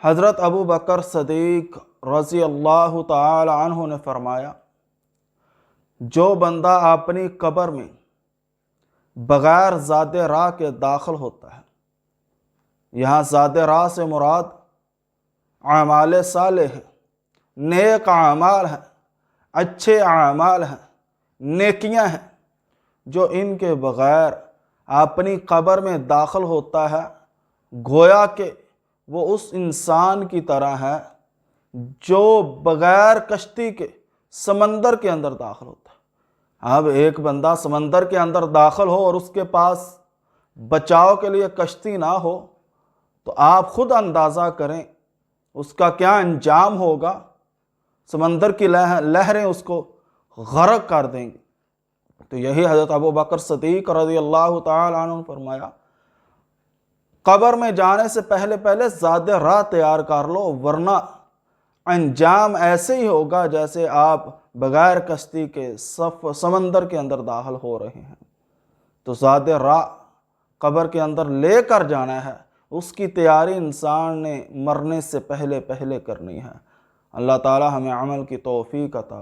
حضرت ابو بکر صدیق رضی اللہ تعالی عنہ نے فرمایا، جو بندہ اپنی قبر میں بغیر زاد راہ کے داخل ہوتا ہے، یہاں زاد راہ سے مراد اعمال صالح ہیں، نیک اعمال ہیں، اچھے اعمال ہیں، نیکیاں ہیں، جو ان کے بغیر اپنی قبر میں داخل ہوتا ہے گویا کہ وہ اس انسان کی طرح ہے جو بغیر کشتی کے سمندر کے اندر داخل ہوتا ہے۔ اب ایک بندہ سمندر کے اندر داخل ہو اور اس کے پاس بچاؤ کے لیے کشتی نہ ہو تو آپ خود اندازہ کریں اس کا کیا انجام ہوگا۔ سمندر کی لہریں اس کو غرق کر دیں گی۔ تو یہی حضرت ابو بکر صدیق رضی اللہ تعالی عنہ نے فرمایا، قبر میں جانے سے پہلے زاد راہ تیار کر لو، ورنہ انجام ایسے ہی ہوگا جیسے آپ بغیر کشتی کے سمندر کے اندر داخل ہو رہے ہیں۔ تو زاد راہ قبر کے اندر لے کر جانا ہے، اس کی تیاری انسان نے مرنے سے پہلے کرنی ہے۔ اللہ تعالی ہمیں عمل کی توفیق عطا